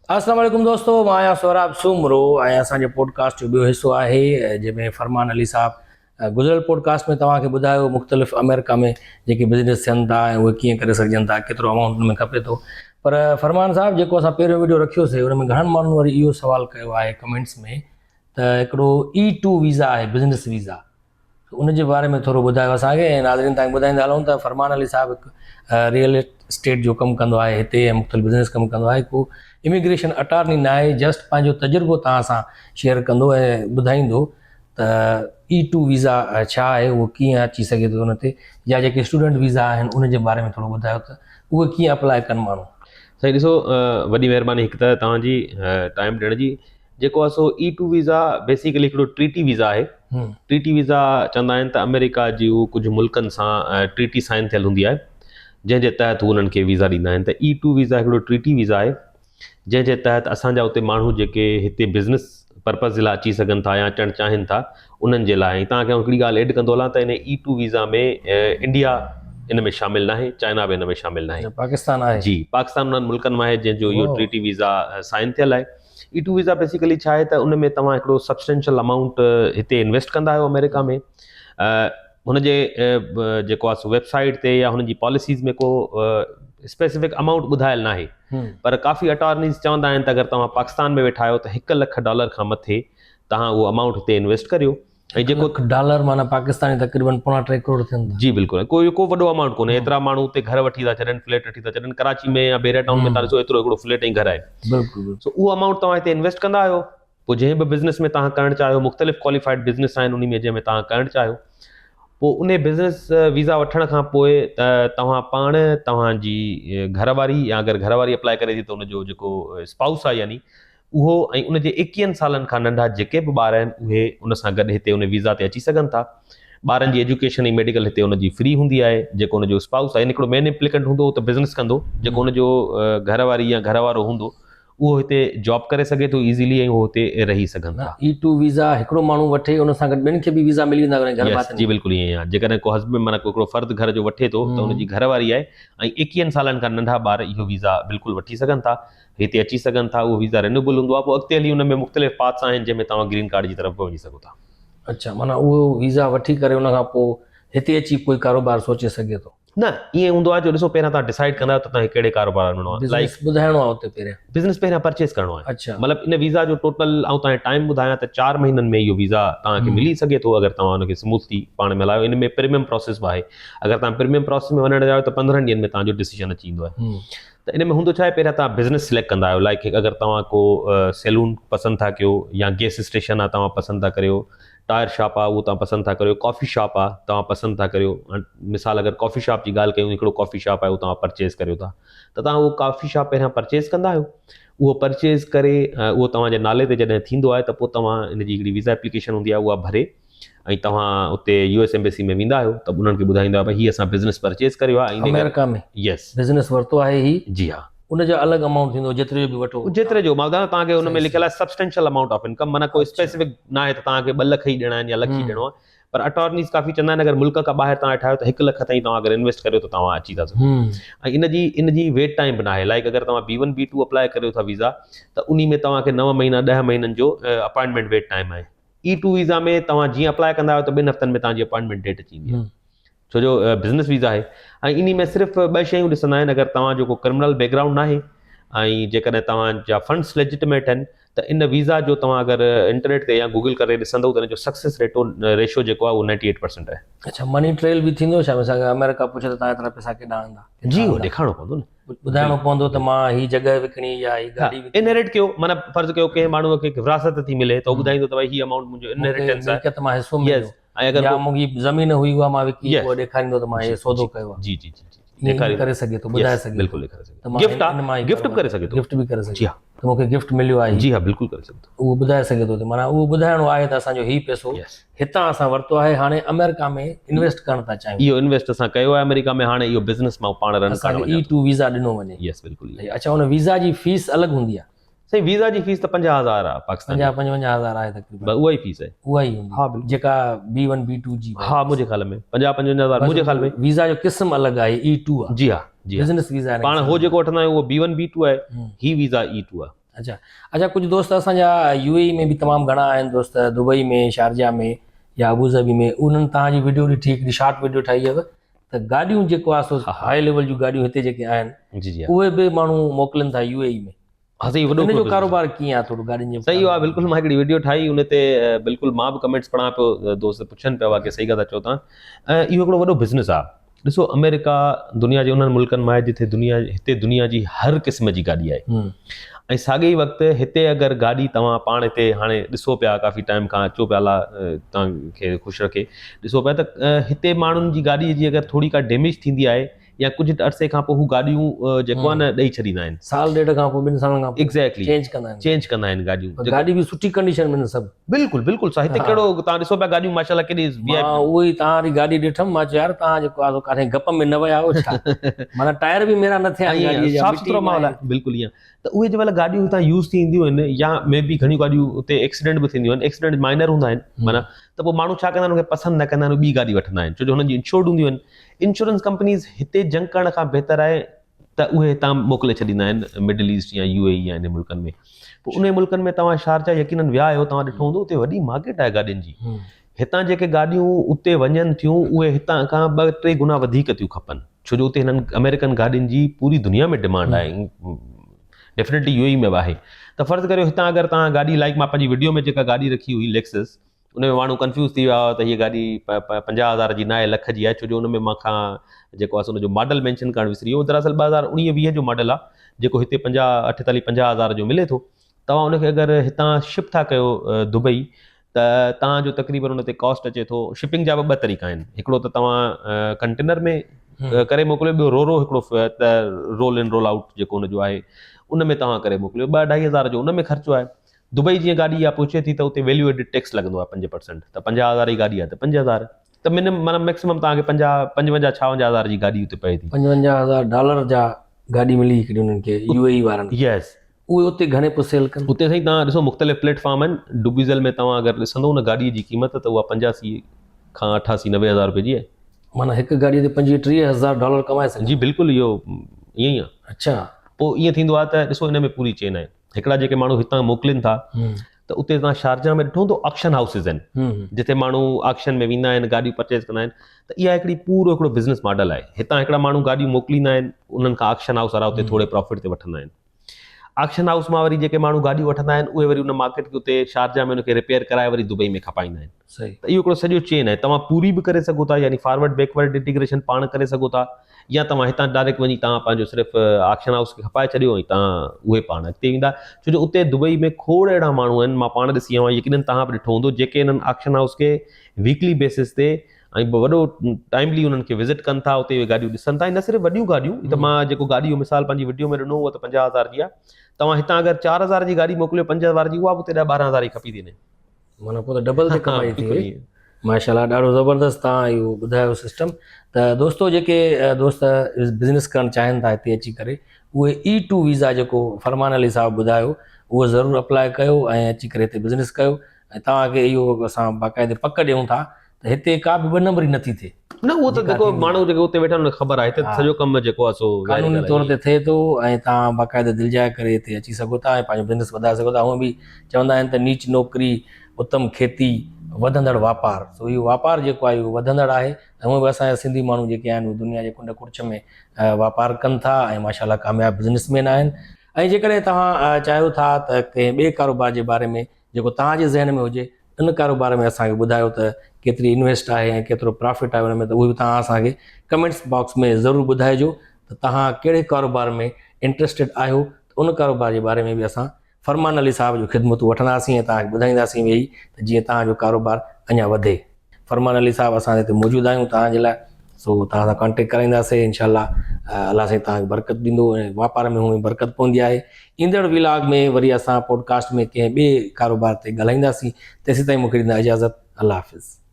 अस्सलाम वालेकुम दोस्तों, मां आहियां सोहराब सुमरो ऐं असांजे पॉडकास्ट जो ॿियो हिसो आहे जंहिंमें फरमान अली साहब गुज़िरियल पॉडकास्ट में तव्हांखे ॿुधायो मुख़्तलिफ़ अमेरिका में जेके बिज़नेस थियनि था ऐं उहे कीअं करे सघजनि था, केतिरो अमाउंट हुन में खपे थो। पर फरमान साहब जेको असां पहिरियों वीडियो रखियोसीं हुन में घणनि माण्हुनि वरी इहो सुवालु कयो आहे कमेंट्स में त हिकिड़ो E2 वीज़ा आहे, बिज़नेस वीज़ा, उन जे बारे में थोरो ॿुधायो असांखे। ऐं नाज़रीन तव्हांखे ॿुधाईंदा हलूं त फरमान अली साहब हिकु रियल एस्टेट जो कमु कंदो आहे हिते ऐं मुख़्तलिफ़ बिज़नेस कमु कंदो आहे। को इमिग्रेशन अटार्नी न आहे, जस्ट पंहिंजो तजुर्बो तव्हां सां शेयर कंदो ऐं ॿुधाईंदो त E2 वीज़ा छा आहे, उहो कीअं अची सघे थो उन ते, या जेके स्टूडेंट वीज़ा आहिनि उन जे बारे में थोरो ॿुधायो त उहे कीअं अप्लाई कनि माण्हू। साईं ॾिसो, वॾी महिरबानी हिकु त तव्हांजी टाइम ॾियण जी। जेको आहे सो E2 वीज़ा बेसिकली हिकिड़ो ट्रीटी वीज़ा आहे। ट्रीटी वीज़ा चवंदा आहिनि त अमेरिका जूं कुझु मुल्कनि सां ट्रीटी साइन थियल हूंदी आहे, जंहिंजे तहत हू उन्हनि खे वीज़ा ॾींदा आहिनि। त E2 वीज़ा हिकिड़ो ट्रीटी वीज़ा आहे जंहिंजे तहत असांजा उते माण्हू जेके हिते बिज़नेस पर्पज़ जे लाइ अची सघनि था या अचणु चाहिनि था उन्हनि जे लाइ। तव्हांखे हिकिड़ी ॻाल्हि एड कंदो हलां त इन E2 वीज़ा में इंडिया इन में शामिल न आहे, चाइना बि इन में शामिल न आहे। पाकिस्तान आहे जी, पाकिस्तान उन्हनि मुल्कनि में आहे जंहिंजो इहो ट्रीटी वीज़ा साइन थियल आहे। E2 वीज़ा बेसिकली छा आहे त उन में तव्हां हिकिड़ो सब्सटेंशियल अमाउंट हिते इन्वेस्ट कंदा आहियो अमेरिका में। हुनजे जेको आहे वेबसाइट ते या हुनजी पॉलिसीज़ में को स्पेसिफिक अमाउंट ॿुधायल न आहे, पर काफ़ी अटॉर्नीज़ चवंदा आहिनि त अगरि तव्हां पाकिस्तान में वेठा आहियो त $1 लख खां मथे तव्हां उहो अमाउंट हिते इन्वेस्ट करियो। ऐं जेको डॉलर माना पाकिस्तानी तक़रीबन 3.25 करोड़ थियनि था। जी बिल्कुलु, को वॾो अमाउंट कोन्हे। एतिरा माण्हू हुते घर वठी था छॾनि, फ्लैट वठी था छॾनि। कराची में या बेरा टाउन में तव्हां ॾिसो एतिरो हिकिड़ो फ्लैट ऐं घर आहे। बिल्कुलु, सो उहो अमाउंट तव्हां हिते इन्वेस्ट कंदा आहियो। पोइ जंहिं बि बिज़नेस में तव्हां करणु चाहियो, मुख़्तलिफ़ क्वालिफाइड बिज़नेस आहिनि उन में जंहिंमें तव्हां करणु चाहियो, पोइ उन बिज़नेस वीज़ा वठण खां पोइ तव्हां पाण, तव्हांजी घरवारी, या अगरि घरवारी अप्लाई करे थी त उनजो जेको स्पाउस आहे यानी उहो, ऐं उनजे 21 सालनि खां नंढा जेके बि ॿार आहिनि उहे उन सां गॾु हिते उन वीज़ा ते अची सघनि था। ॿारनि जी एजुकेशन ऐं मेडिकल हिते उनजी फ्री हूंदी आहे। जेको उनजो स्पाउस आहे, हिकिड़ो मेन एप्लीकेंट हूंदो त बिज़नेस कंदो, जेको उनजो घरवारी या घरवारो हूंदो उहो हिते जॉब करे सघे थो ईज़िली ऐं उहो हिते रही सघनि था। E2 वीज़ा हिकिड़ो माण्हू वठे उन सां गॾु ॿियनि खे बि वीज़ा मिली वेंदा घर वारनि। जी बिल्कुलु ईअं आहे। जेकॾहिं को हस्बैंड माना हिकिड़ो फ़र्द घर जो वठे थो त उनजी घरवारी आहे ऐं 21 सालनि खां नंढा ॿार इहो वीज़ा बिल्कुलु वठी सघनि था, हिते अची सघनि था। उहो वीज़ा रिन्यूएबल हूंदो आहे। पोइ अॻिते हली उन में मुख़्तलिफ़ पार्ट्स आहिनि जंहिंमें तव्हां ग्रीन कार्ड जी तरफ़ वञी सघो था। अच्छा, माना उहो वीज़ा वठी करे उन खां पोइ हिते अची कोई कारोबार सोचे सघे थो? न, ईअं हूंदो आहे जो ॾिसो, पहिरियां तव्हां डिसाइड कंदा आहियो त तव्हांखे कहिड़े कारोबार में वञिणो आहे। लाइक ॿुधाइणो आहे उते पहिरियां बिज़नेस पहिरियां परचेस करिणो आहे। अच्छा, मतिलबु इन वीज़ा जो टोटल ऐं तव्हांखे टाइम ॿुधायां त 4 महीननि में इहो वीज़ा तव्हांखे मिली सघे थो, अगरि तव्हां हुनखे स्मूथली पाण में हलायो। इन में प्रीमियम प्रोसेस बि आहे। अगरि तव्हां प्रीमियम प्रोसेस में वञणु चाहियो त 15 ॾींहंनि में तव्हांजो डिसीजन अची वेंदो आहे। त इन में हूंदो छा आहे, पहिरियां तव्हां बिज़नेस सिलेक्ट कंदा आहियो। लाइक अगरि तव्हां को सैलून पसंदि था कयो, या गैस स्टेशन आहे तव्हां पसंदि था करियो, टायर शॉप आहे उहो तव्हां पसंदि था करियो, कॉफ़ी शॉप आहे तव्हां पसंदि था करियो। मिसाल अगरि कॉफ़ी शॉप जी ॻाल्हि कयूं, हिकिड़ो कॉफ़ी शॉप आहे उहो तव्हां परचेज़ करियो था, त तव्हां उहो कॉफ़ी शॉप पहिरियां परचेज़ कंदा आहियो। उहो परचेज़ करे उहो तव्हांजे नाले ते जॾहिं थींदो आहे त पोइ तव्हां इन जी हिकिड़ी वीज़ा एप्लीकेशन हूंदी आहे, उहा भरे ऐं तव्हां उते US एम्बेसी में वेंदा आहियो। त उन्हनि खे ॿुधाईंदा भई हीअ असां बिज़नेस परचेज़ करियो आहे अमेरिका में। यस, बिज़नेस वरितो आहे ही। जी हा। उनजो अलॻि अमाउंट थींदो जेतिरे जो बि वठो, जेतिरे जो मां ॿुधायां तव्हांखे हुन में लिखियलु आहे सब्सटेंशियल अमाउंट ऑफ इनकम। माना कोई स्पेसिफिक न आहे त तव्हांखे 2 लख ई ॾियणा आहिनि या लख ई ॾियणो आहे। पर अटॉर्नीज़ काफ़ी चवंदा आहिनि अगरि मुल्क खां ॿाहिरि तव्हां ठाहियो त 1 लख ताईं तव्हां अगरि इन्वेस्ट करियो त तव्हां अची था सघो। ऐं इन जी वेट टाइम बि न आहे। लाइक अगरि तव्हां B1 B2 अप्लाई करियो था वीज़ा, त उन में तव्हांखे 9 महीना 10 महीननि जो अपॉइंटमेंट वेट टाइम आहे। E2 वीज़ा में तव्हां जीअं अप्लाई कंदा आहियो त 2 हफ़्तनि में तव्हांजी अपॉइंटमेंट डेट अची वेंदी आहे, छो जो बिज़नेस वीज़ा आहे। ऐं इन में सिर्फ़ु 2 शयूं ॾिसंदा आहिनि। अगरि तव्हांजो को क्रिमिनल बैकग्राउंड न आहे ऐं जेकॾहिं तव्हांजा फंड्स लेजिटिमेट आहिनि त इन वीज़ा जो तव्हां अगरि इंटरनेट ते या गूगल करे ॾिसंदव त इन जो सक्सेस रेशो जेको आहे उहो 98% आहे। अच्छा, मनी ट्रेल बि थींदो छा? मिसाल अमेरिका पुछे त तव्हां एतिरा पैसा केॾा आंदा? जी, उहो ॾेखारिणो पवंदो न, ॿुधाइणो पवंदो त मां ही जॻह विकिणी या ही गाॾी विकिणी। इनहेरिट कयो, माना फर्ज़ कयो कंहिं माण्हूअ खे विरासत थी मिले त ॿुधाईंदो त भई ही अमाउंट मुंहिंजो इनहेरिटेंस आहे, मिल्कियत मां हिसो मिलियो। ऐं अगरि या मुंहिंजी ज़मीन हुई उहा मां विकी, उहो ॾेखारींदो त मां हे सौदो कयो आहे। जी जी जी ॾेखारे करे सघे थो, ॿुधाए सघे। बिल्कुलु ॾेखारे सघे थो। गिफ्ट आहे, गिफ्ट बि करे सघे थो। गिफ्ट बि करे सघे। जी हा, त मूंखे गिफ्ट मिलियो आहे। जी हा, बिल्कुलु करे सघे थो। उहो ॿुधाए सघे थो। माना उहो ॿुधाइणो आहे त असांजो ही पैसो हितां असां वरितो आहे, हाणे अमेरिका में इन्वेस्ट करणु था चाहियूं। इहो इन्वेस्ट असां कयो आहे अमेरिका में, हाणे इहो बिज़नेस मां पाण रन करणु वञा थो। E2 वीज़ा ॾिनो वञे। यस, बिल्कुलु। अच्छा, हुन वीज़ा जी फीस अलॻि हूंदी आहे? साईं, वीज़ा जी फीस त 50,000 आहे पाकिस्तान। 50-55,000 आहे तक़रीबन। उहा ई फीस आहे। उहा ई हूंदी हा, बिल्कुलु। जेका B1 B2 जी। हा, मुंहिंजे ख़्याल में 50-55,000 मुंहिंजे ख़्याल में। वीज़ा जो क़िस्म अलॻि आहे, E2 आहे। जी हा, जी बिज़नेस वीज़ा पाण हो जेको वठंदा आहियूं उहो B1 B2 आहे, ही वीज़ा E2 आहे। अच्छा अच्छा, कुझु दोस्त असांजा UAE में बि तमामु घणा आहिनि दोस्त, दुबई में, शारजा में या अबूज़बी में, उन्हनि तव्हांजी वीडियो ॾिठी, हिकिड़ी शॉर्ट वीडियो ठाही अथव, त गाॾियूं जेको आहे सो हाई लेवल जूं गाॾियूं हिते जेके आहिनि जी जी उहे बि माण्हू मोकिलनि था UAE में। हा सही वॾो इन जो business कारोबार कीअं आहे थोरो गाॾियुनि जो? सही आहे बिल्कुलु। मां हिकिड़ी वीडियो ठाही उन ते बिल्कुलु मां बि कमेंट्स पढ़ां पियो, दोस्त पुछनि पिया कि सही ॻाल्हि था चओ तव्हां। इहो हिकिड़ो वॾो बिज़नेस आहे। ॾिसो अमेरिका दुनिया जे उन्हनि मुल्कनि में आहे जिथे हिते दुनिया जी हर क़िस्म जी गाॾी आहे। ऐं साॻे ई वक़्तु हिते अगरि गाॾी तव्हां पाण हिते हाणे ॾिसो पिया, काफ़ी टाइम खां अचो पिया तव्हांखे ख़ुशि रखे, ॾिसो पिया त हिते माण्हुनि जी गाॾी जी अगरि थोरी का डैमेज थींदी आहे या कुझु अरसे खां पोइ हू गाॾियूं जेको आहे न ॾेई छॾींदा आहिनि, साल ॾेढ खां पोइ, 2 सालनि खां पोइ एग्ज़ैक्टली चेंज कंदा आहिनि। चेंज कंदा आहिनि गाॾियूं। गाॾी बि सुठी कंडीशन में न सभु। बिल्कुलु बिल्कुलु सही। हिते कहिड़ो तव्हां ॾिसो पिया गाॾियूं माशाल्लाह केॾी मां उहो ई तव्हांजी गाॾी ॾिठमि, मां चयो यार तव्हां जेको आहे काथे गप में न विया आहियो छा? माना टायर बि मेरा न थिया आहिनि गाॾीअ जा, साफ़ सुथरो माहौल आहे बिल्कुलु ईअं। त उहे जंहिं महिल गाॾियूं हितां यूज़ थींदियूं आहिनि या मे बी घणियूं गाॾियूं उते एक्सीडेंट बि थींदियूं आहिनि, एक्सीडेंट माइनर हूंदा आहिनि माना, त पोइ माण्हू छा कंदा आहिनि, उनखे पसंदि न कंदा आहिनि, ॿी गाॾी वठंदा आहिनि छो जो हुननि जी इंश्योर्ड हूंदियूं आहिनि। इंश्योरेंस कंपनीज़ हिते जंग करण खां बहितर आहे त उहे हितां मोकिले छॾींदा आहिनि मिडल ईस्ट या UAE या इन मुल्कनि में। पोइ उन मुल्कनि में तव्हां शारजा यकीनन विया आहियो, तव्हां ॾिठो हूंदो उते वॾी मार्केट आहे गाॾियुनि जी। हितां जेके गाॾियूं उते वञनि थियूं उहे हितां खां 2-3 गुना वधीक थियूं खपनि, छो जो उते हिननि अमेरिकन गाॾियुनि जी पूरी दुनिया में डिमांड आहे, डेफिनेटली UAE में बि आहे। त फ़र्ज़ु करियो हितां अगरि तव्हां गाॾी लाइक मां पंहिंजी वीडियो में जेका गाॾी रखी हुई लेक्सस, उन में माण्हू कंफ्यूज़ थी विया त हीअ गाॾी 50,000 जी न आहे, लख जी आहे, छो जो उन में मां जेको आहे उनजो मॉडल मेंशन करणु विसरी वियो। दरअसल 2019-20 जो मॉडल आहे जेको हिते 48-50,000 जो मिले थो। तव्हां उनखे अगरि हितां शिप था कयो दुबई, त तव्हांजो तक़रीबन उन ते कॉस्ट अचे थो। शिपिंग जा बि 2 तरीक़ा आहिनि, हिकिड़ो त तव्हां कंटेनर में करे मोकिलियो, ॿियो रोरो हिकिड़ो त रोल इन रोल आउट जेको उनजो आहे उन में तव्हां करे मोकिलियो। 2-2.5 हज़ार जो उन में ख़र्चो आहे। दुबई जीअं गाॾी इहा पहुचे थी त उते वैल्यू एडिड टैक्स लॻंदो आहे 5%, त 50,000 जी गाॾी आहे त 5,000, त माना मैक्सिमम तव्हांखे 55-56 हज़ार जी गाॾी उते पए थी। $55,000 जा गाॾी मिली हिकिड़ी उन्हनि खे UAE वारनि खे। यस। उहे उते घणे पोइ सेल कनि? उते साईं तव्हां ॾिसो मुख़्तलिफ़ प्लेटफॉर्म आहिनि। डुबीज़ल में तव्हां अगरि ॾिसंदो न गाॾीअ जी क़ीमत त उहा 85 खां 88-90 हज़ार रुपए जी आहे। माना हिकु गाॾीअ ते $25,000-30,000 कमाए सघे? जी बिल्कुलु, इहो ईअं ई आहे। अच्छा। पोइ ईअं थींदो आहे त ॾिसो हिन में पूरी चेन आहे। हिकिड़ा जेके माण्हू हितां मोकिलीनि था त उते तव्हां शारजा में ॾिठो हूंदो ऑक्शन हाउसिस आहिनि जिथे माण्हू ऑक्शन में वेंदा आहिनि, गाॾियूं परचेज़ कंदा आहिनि। त इहा हिकिड़ो बिज़नेस मॉडल आहे। हितां हिकिड़ा माण्हू गाॾियूं मोकिलींदा आहिनि, उन्हनि खां ऑक्शन हाउस वारा उते थोरे प्रॉफिट ते वठंदा आहिनि। ऑक्शन हाउस मां वरी जेके माण्हू गाॾियूं वठंदा आहिनि उहे वरी उन मार्केट खे उते शारजा में उनखे रिपेयर कराए वरी दुबई में खपाईंदा आहिनि। सही। त इहो हिकिड़ो सॼो चेन आहे। तव्हां पूरी बि करे सघो था, यानी फॉरवर्ड बैकवर्ड इंटीग्रेशन पाण करे सघो था, या तव्हां हितां डायरेक्ट वञी तव्हां पंहिंजो सिर्फ़ु ऑक्शन हाउस खे खपाए छॾियो ऐं तव्हां उहे पाण अॻिते वेंदा। छो जो उते दुबई में खोड़ अहिड़ा माण्हू आहिनि, मां पाण ॾिसी आहियां, यकीनन तव्हां बि ॾिठो हूंदो, जेके हिननि ऑक्शन हाउस खे वीकली बेसिस ते ऐं वॾो टाइमली उन्हनि खे विज़िट कनि था, उते गाॾियूं ॾिसनि था। ऐं न सिर्फ़ु वॾियूं गाॾियूं, त मां जेको गाॾी जो मिसाल पंहिंजी वीडियो में ॾिनो उहा त 50,000 जी आहे। तव्हां हितां अगरि 4,000 जी गाॾी मोकिलियो 5,000 जी, उहा बि उते 10-12 हज़ार जी खपी थी वञे। माना पोइ त डबल ते कमाई थी वई। माशाल्लाह, ॾाढो ज़बरदस्त तव्हां इहो ॿुधायो सिस्टम। त दोस्तो, जेके दोस्त बिज़नेस करणु चाहिनि था हिते अची करे, उहे E2 वीज़ा जेको फरमान अली साहब ॿुधायो उहो ज़रूरु अप्लाई कयो ऐं अची करे हिते बिज़नेस कयो। ऐं तव्हांखे इहो असां बाक़ाइदे पक ॾियूं था त हिते का बि 2 नंबरी नथी थिए। न उहो त जेको माण्हू जेको उते वेठा उनखे ख़बर आहे, हिते सॼो कमु जेको आहे सो कानूनी तौर ते थिए थो ऐं तव्हां बाक़ाइदे दिलजाए करे हिते अची सघो था ऐं पंहिंजो बिज़नेस वधाए सघो था। हूअं बि चवंदा आहिनि त नीच नौकिरी, उत्तम खेती, वधंदड़ वापारु। सो इहो वापारु जेको आहे उहो वधंदड़ आहे। ऐं हूअं बि असांजा सिंधी माण्हू जेके आहिनि उहे दुनिया जे कुंड कुड़च में वापारु कनि था ऐं माशाल्लाह कामयाबु बिज़नेसमैन आहिनि। ऐं जेकॾहिं तव्हां चाहियो था त कंहिं ॿिए कारोबार जे बारे में जेको तव्हांजे ज़हन में हुजे, इन कारोबार में असांखे ॿुधायो त केतिरी इन्वेस्ट आहे ऐं केतिरो प्रॉफिट आहे हुन में, त उहे बि तव्हां असांखे कमेंट्स बॉक्स में ज़रूरु ॿुधाइजो त तव्हां कहिड़े कारोबार में इंट्रस्टेड आहियो। त उन कारोबार जे बारे में बि असां फरमान अली साहब जो ख़िदमतूं वठंदासीं ऐं तव्हांखे ॿुधाईंदासीं वेही त जीअं तव्हांजो कारोबार अञा वधे। फरमान अली साहब असां हिते मौजूदु आहियूं तव्हांजे लाइ। सो तव्हां सां कॉन्टेक्ट कराईंदासीं इंशाल्लाह। अलाह साईं तव्हांखे बरकत ॾींदो ऐं वापार में हूअं बरकत पवंदी आहे। ईंदड़ विलाग में वरी असां पॉडकास्ट में कंहिं ॿिए कारोबार ते ॻाल्हाईंदासीं। तेसीं ताईं मूंखे ॾींदा इजाज़त। अल्लाह हाफ़िज़।